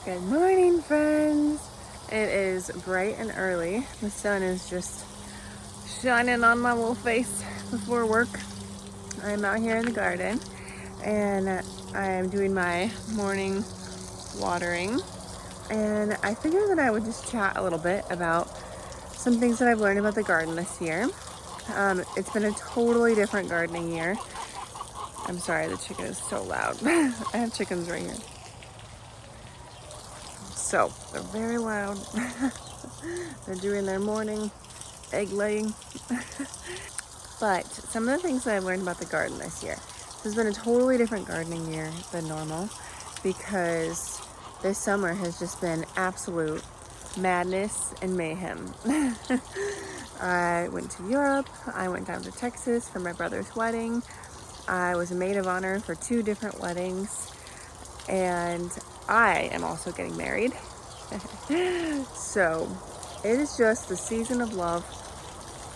Good morning, friends. It is bright and early. The sun is just shining on my little face before work. I'm out here in the garden and I am doing my morning watering. And I figured that I would just chat a little bit about some things that I've learned about the garden this year. It's been a totally different gardening year. I'm sorry, the chicken is so loud. I have chickens right here. So they're very loud. They're doing their morning egg laying. But some of the things that I've learned about the garden this year. This has been a totally different gardening year than normal because this summer has just been absolute madness and mayhem. I went to Europe. I went down to Texas for my brother's wedding. I was a maid of honor for 2 different weddings. And I am also getting married. So it is just the season of love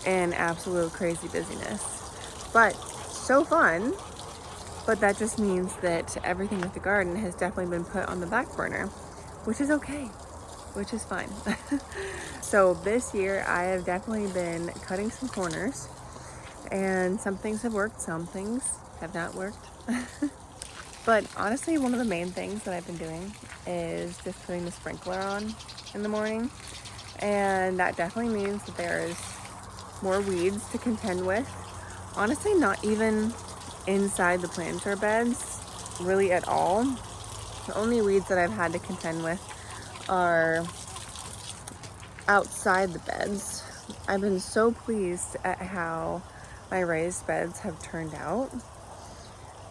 and absolute crazy busyness. But so fun. But that just means that everything with the garden has definitely been put on the back burner, which is okay, which is fine. So this year I have definitely been cutting some corners, and some things have worked, some things have not worked. But honestly, one of the main things that I've been doing is just putting the sprinkler on in the morning. And that definitely means that there's more weeds to contend with. Honestly, not even inside the planter beds, really at all. The only weeds that I've had to contend with are outside the beds. I've been so pleased at how my raised beds have turned out.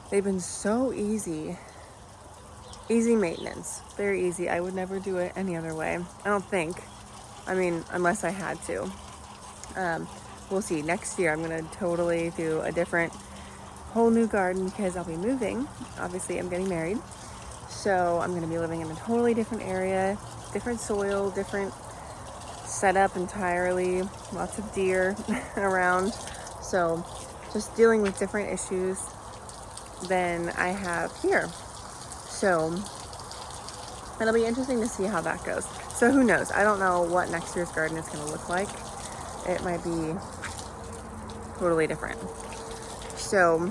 They've been so easy maintenance, very easy. I would never do it any other way, I don't think. I mean, unless I had to. We'll see. Next year I'm gonna totally do a different, whole new garden because I'll be moving. Obviously I'm getting married, so I'm gonna be living in a totally different area, different soil, different setup entirely, lots of deer around, so just dealing with different issues than I have here. So it'll be interesting to see how that goes. So who knows? I don't know what next year's garden is going to look like. It might be totally different. So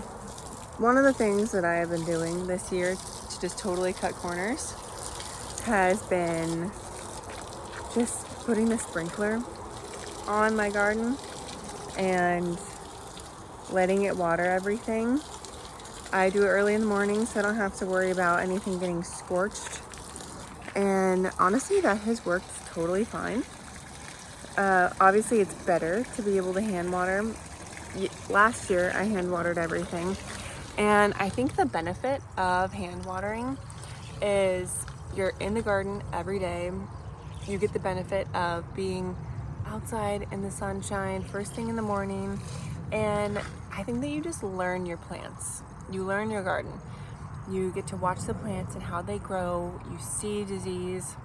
one of the things that I have been doing this year to just totally cut corners has been just putting the sprinkler on my garden and letting it water everything. I do it early in the morning so I don't have to worry about anything getting scorched. And honestly, that has worked totally fine. Obviously, it's better to be able to hand water. Last year, I hand watered everything. And I think the benefit of hand watering is you're in the garden every day. You get the benefit of being outside in the sunshine first thing in the morning. And I think that you just learn your plants. You learn your garden. You get to watch the plants and how they grow. You see disease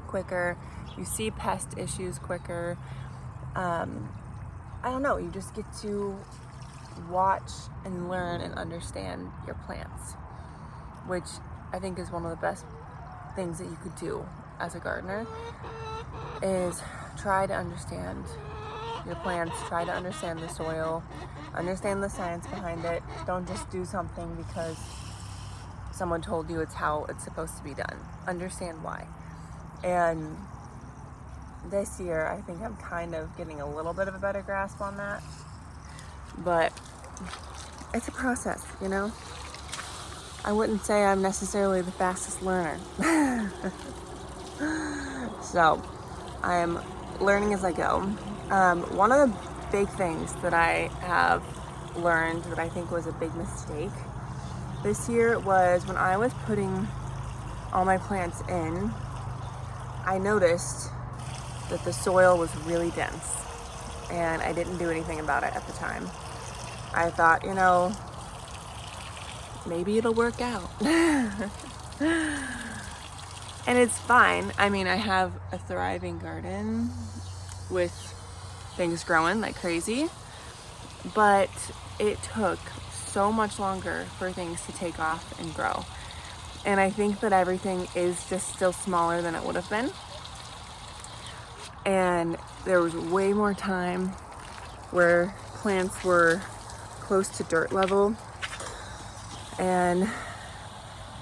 quicker. You see pest issues quicker. I don't know. You just get to watch and learn and understand your plants, which I think is one of the best things that you could do as a gardener, is try to understand your plants, try to understand the soil, understand the science behind it. Don't just do something because someone told you it's how it's supposed to be done. Understand why. And this year, I think I'm kind of getting a little bit of a better grasp on that. But it's a process, you know? I wouldn't say I'm necessarily the fastest learner. So I am learning as I go. One of the big things that I have learned that I think was a big mistake this year was when I was putting all my plants in, I noticed that the soil was really dense and I didn't do anything about it at the time. I thought, maybe it'll work out. And it's fine. I mean, I have a thriving garden with things growing like crazy, but it took so much longer for things to take off and grow. And I think that everything is just still smaller than it would have been. And there was way more time where plants were close to dirt level and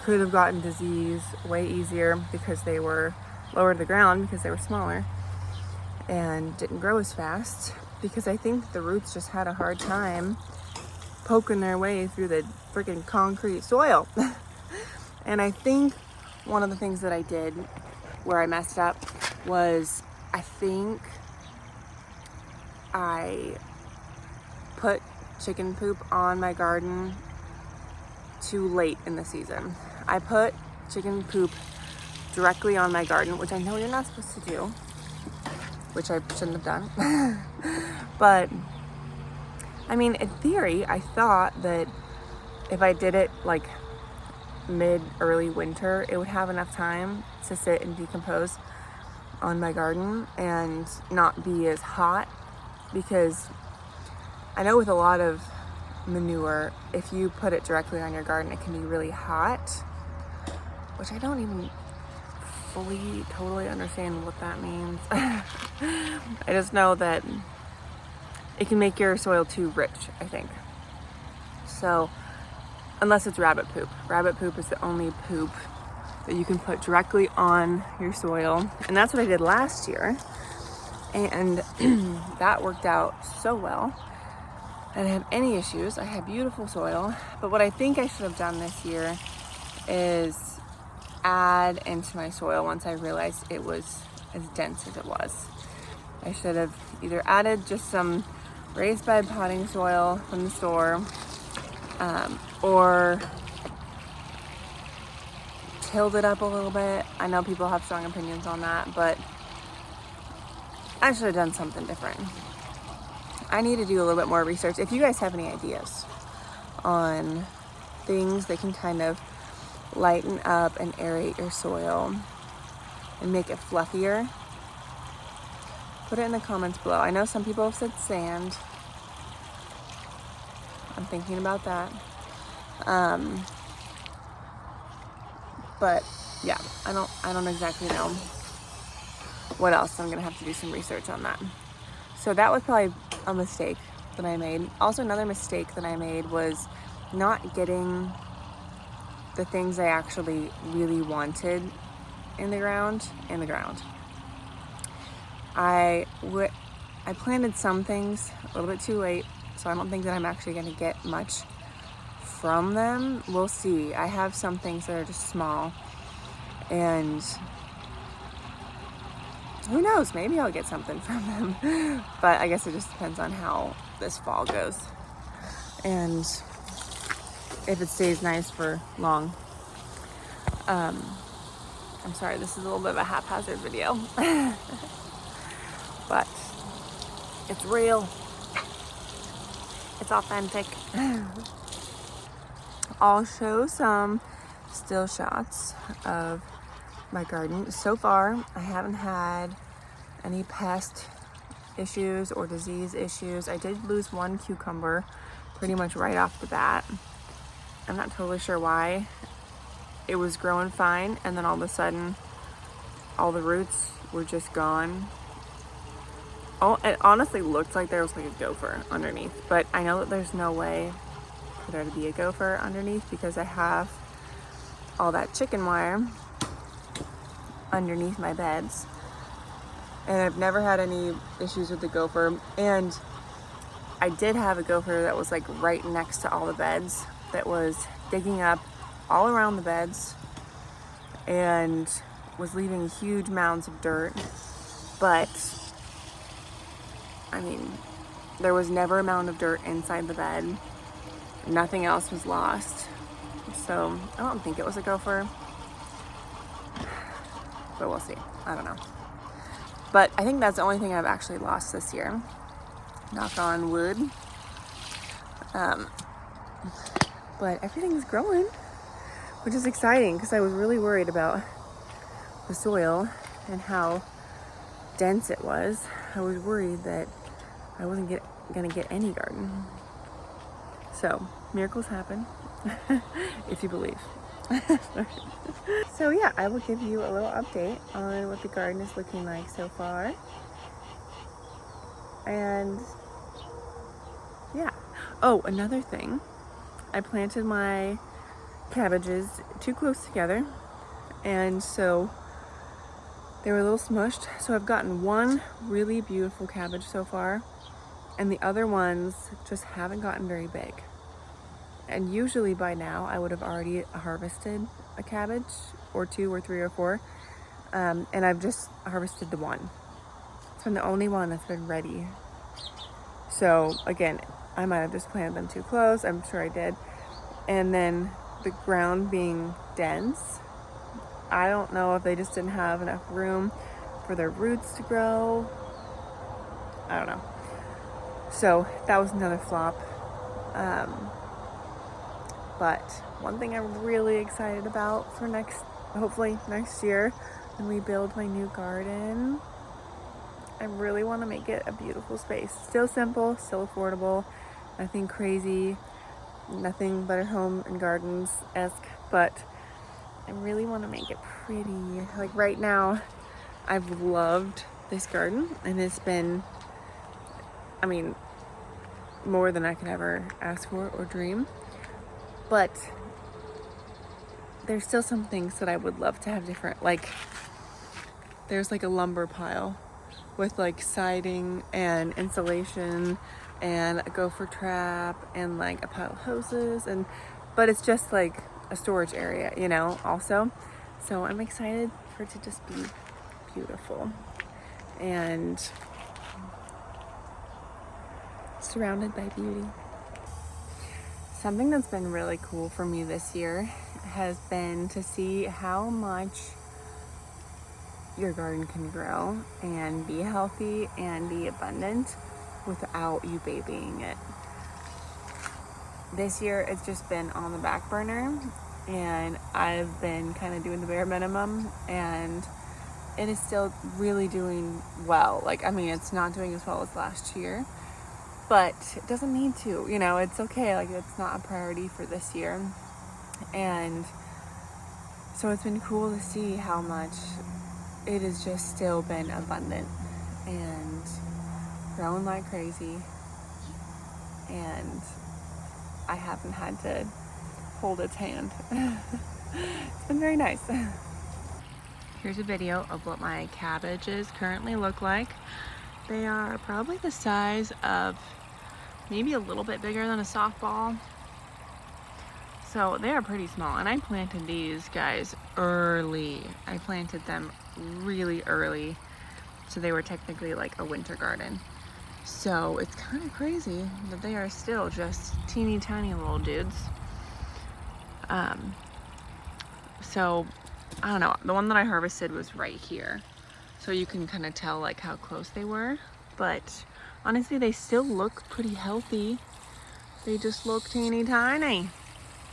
could have gotten disease way easier because they were lower to the ground, because they were smaller and didn't grow as fast, because I think the roots just had a hard time poking their way through the freaking concrete soil. And I think one of the things that I did where I messed up was, I think I put chicken poop on my garden too late in the season. I put chicken poop directly on my garden, which I know you're not supposed to do, which I shouldn't have done. But I mean, in theory, I thought that if I did it like early winter, it would have enough time to sit and decompose on my garden and not be as hot, because I know with a lot of manure, if you put it directly on your garden, it can be really hot, which I don't even fully totally understand what that means. I just know that it can make your soil too rich, I think. So unless it's rabbit poop. Rabbit poop is the only poop that you can put directly on your soil. And that's what I did last year. And that worked out so well. I didn't have any issues. I had beautiful soil. But what I think I should have done this year is add into my soil once I realized it was as dense as it was. I should have either added just some raised bed potting soil from the store, or tilled it up a little bit. I know people have strong opinions on that, but I should have done something different. I need to do a little bit more research. If you guys have any ideas on things that can kind of lighten up and aerate your soil and make it fluffier, put it in the comments below. I know some people have said sand. I'm thinking about that. But yeah, I don't exactly know what else. I'm gonna have to do some research on that. So that was probably a mistake that I made. Also, another mistake that I made was not getting the things I actually really wanted in the ground. I planted some things a little bit too late, so I don't think that I'm actually going to get much from them. We'll see. I have some things that are just small, and who knows, maybe I'll get something from them. But I guess it just depends on how this fall goes and if it stays nice for long. I'm sorry, this is a little bit of a haphazard video. But it's real. It's authentic. I'll show some still shots of my garden. So far, I haven't had any pest issues or disease issues. I did lose one cucumber pretty much right off the bat. I'm not totally sure why. It was growing fine, and then all of a sudden, all the roots were just gone. Oh, it honestly looked like there was like a gopher underneath, but I know that there's no way for there to be a gopher underneath because I have all that chicken wire underneath my beds, and I've never had any issues with the gopher. And I did have a gopher that was like right next to all the beds, that was digging up all around the beds and was leaving huge mounds of dirt. But I mean, there was never a mound of dirt inside the bed. Nothing else was lost. So I don't think it was a gopher, but we'll see. I don't know. But I think that's the only thing I've actually lost this year. Knock on wood. But everything's growing, which is exciting because I was really worried about the soil and how dense it was. I was worried that I wasn't gonna get any garden. So miracles happen if you believe. So yeah, I will give you a little update on what the garden is looking like so far. And yeah. Oh, another thing. I planted my cabbages too close together, and so they were a little smushed. So I've gotten one really beautiful cabbage so far, and the other ones just haven't gotten very big. And usually by now I would have already harvested a cabbage or two or three or four, and I've just harvested the one. It's been the only one that's been ready. So again, I might have just planted them too close. I'm sure I did. And then the ground being dense, I don't know if they just didn't have enough room for their roots to grow. I don't know. So that was another flop. But one thing I'm really excited about for hopefully next year, when we build my new garden, I really want to make it a beautiful space. Still simple, still affordable, nothing crazy, nothing Better Home and Gardens-esque, but I really want to make it pretty. Like right now, I've loved this garden, and it's been, I mean, more than I could ever ask for or dream. But there's still some things that I would love to have different. Like there's like a lumber pile with like siding and insulation and a gopher trap and like a pile of hoses, but it's just like a storage area, you know, also. So I'm excited for it to just be beautiful and surrounded by beauty. Something that's been really cool for me this year has been to see how much your garden can grow and be healthy and be abundant without you babying it. This year it's just been on the back burner, and I've been kind of doing the bare minimum, and it is still really doing well. Like, I mean, it's not doing as well as last year, but it doesn't need to, you know, it's okay. Like, it's not a priority for this year. And so it's been cool to see how much it has just still been abundant and growing like crazy. And I haven't had to hold its hand. It's been very nice. Here's a video of what my cabbages currently look like. They are probably the size of maybe a little bit bigger than a softball. So they are pretty small, and I planted these guys early. I planted them really early, so they were technically like a winter garden. So it's kind of crazy that they are still just teeny tiny little dudes. So I don't know, the one that I harvested was right here, so you can kind of tell like how close they were, but honestly they still look pretty healthy. They just look teeny tiny.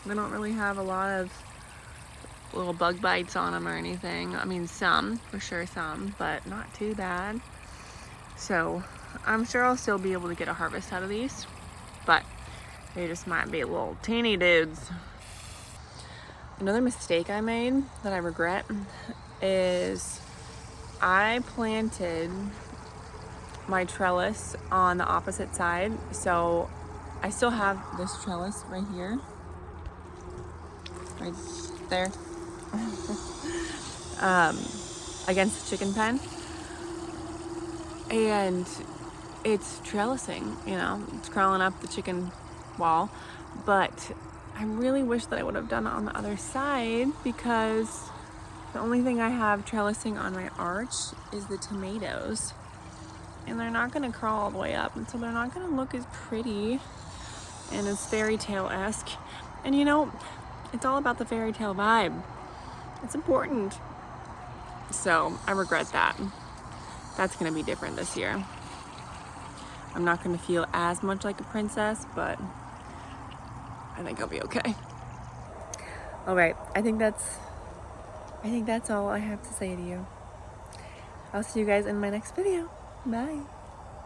They don't really have a lot of little bug bites on them or anything. I mean, some, for sure some, but not too bad. So I'm sure I'll still be able to get a harvest out of these, but they just might be little teeny dudes. Another mistake I made that I regret is I planted my trellis on the opposite side. So I still have this trellis right here, right there, against the chicken pen. And it's trellising, you know, it's crawling up the chicken wall. But I really wish that I would have done it on the other side, because the only thing I have trellising on my arch is the tomatoes. And they're not gonna crawl all the way up, and so they're not gonna look as pretty and as fairy tale-esque. And you know, it's all about the fairy tale vibe. It's important. So I regret that. That's gonna be different this year. I'm not gonna feel as much like a princess, but I think I'll be okay. All right, I think that's all I have to say to you. I'll see you guys in my next video. Bye.